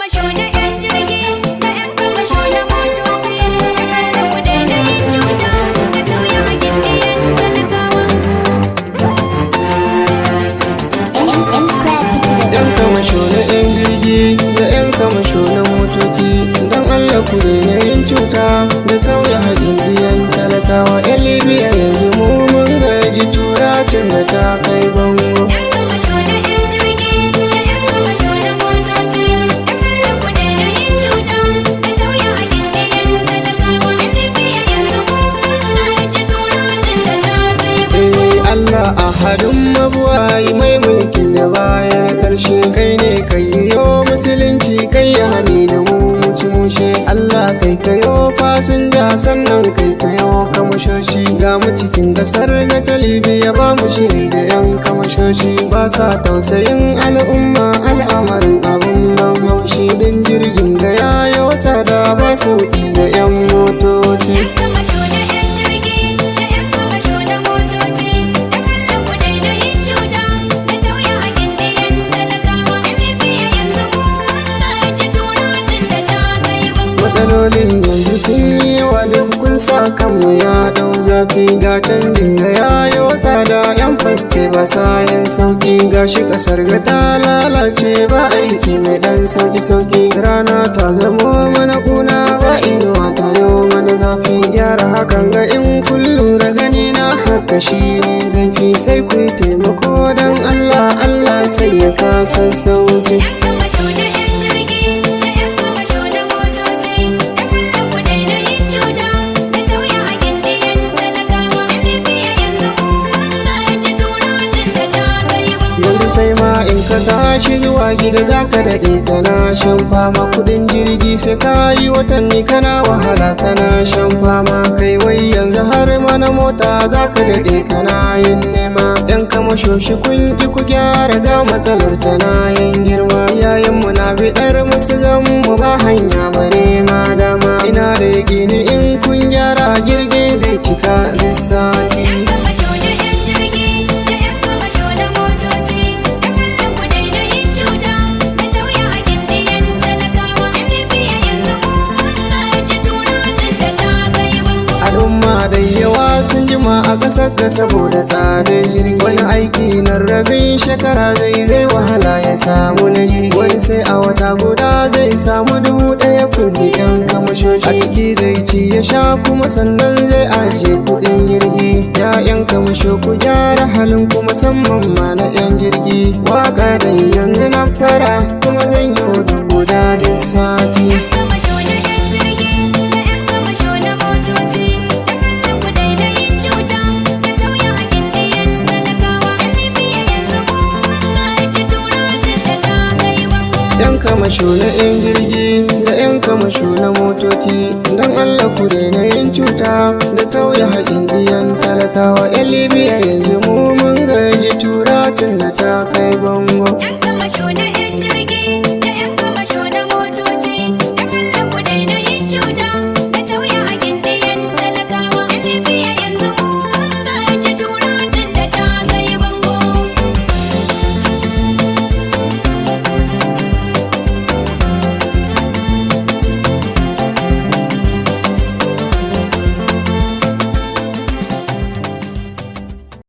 kamasho na 'yan jirgi da 'yan kamasho na motoci, da kallon ku daina yin cuta da tauye haƙƙin ɗiyan talakawa. 'Yan kamasho na 'yan jirgi da 'yan kamasho na motoci, don Allah ku daina yin cuta da tauye haƙƙin ɗiyan talakawa. 'Yan Libya yanzu mu mun gaji turacin da ta kai bango. 'Yan kamasho na 'yan jirgi da 'yan kamasho na motoci, da kallon ku daina yin cuta da tauye haƙƙin ɗiyan talakawa. 'Yan Libya yanzu mu mun gaji turacin da ta kai bango. Allah ahadun mabuwayi mai mulkin da bayan ƙarshe, kai ne kai yo musulunci kai ya hani da mu muci mushe. Allah kai kayo fasinja sannan kai kayo kamashoshi, ga mu cikin gasar ga talibi ya ba mu shiri da 'yan kamashoshi, ba sa tausayin al'umma al'amarin abun ban haushi. Din jirgin ga yayo tsada ba sauki ga 'yan motoci. 'Yan kamasho na 'yan jirgi da 'yan kamasho na motoci, da kallon ku daina yin cuta da tauye haƙƙin ɗiyan talakawa. 'Yan Libya yanzu mu mun gaji turacin da ta kai bango. Matsalolin yanzu sun yi wa duk kun sa kanmu ya dau zafi, ga canjin da yayo tsada 'yan faste ba sayan sauki, ga shi kasar ga ta lalace ba aiki mai dan sauki. Rana ta zamo mana kuna ba inuwa ta yo mana zafi, gyara hakan ga in kun lura gani na haka shi ne zafi. Sai ku yi taimako don Allah sai ya kasa sauki. 'Yan kamasho na 'yan jirgi da 'yan kamasho na motoci, da kallon ku daina yin cuta da tauye haƙƙin ɗiyan talakawa. 'Yan Libya yanzu mu mun gaji turacin da ta kai bango. Yanzu sai ma in ka tashi zuwa gida zaka daɗe kana shan fama, kudin jirgi sai ka yi watanni kana wahala kana shan fama. Kai wai yanzu har mana mota zaka daɗe kana yin nema. 'Yan kamashoshi kun ki ku gyara ga matsalar tana yin girma, yayan mu na biɗar musu gan mu ba hanya bare ma dama. Ina da yaƙini in kun gyara jirgi zai cika lissati. 'Yan kamasho na 'yan jirgi da 'yan kamasho na motoci, da kallon ku daina yin cuta da tauye haƙƙin ɗiyan talakawa. 'Yan Libya yanzu mu mun gaji turacin da ta kai bango. Al'umma da yawa sun jima a ƙasar ka saboda tsadar jirgi, wani aiki na rabin shekara zai wahala ya samu na jirgi, wani sai a wata guda zai samu 1,000 kundi 'yan kamashoshi. A ciki zai ci ya sha kuma sannan zai ajiye kuɗin jirgi. Ya 'yan kamasho ku gyara halin ku musamman ma na 'yan jirgi, waka da yanzu na fara kuma zan yi guda da sati. 'Yan kamasho na 'yan jirgi da 'yan kamasho na motoci, da kallon ku daina yin cuta da tauye haƙƙin ɗiyan talakawa. 'Yan Libya yanzu mu mun gaji turacin da ta kai bango. 'Yan kamasho na 'yan jirgi da 'yan kamasho na motoci, don Allah ku daina yin cuta da tauye haƙƙin ɗiyan talakawa. 'Yan Libya yanzu mu mun gaji turacin da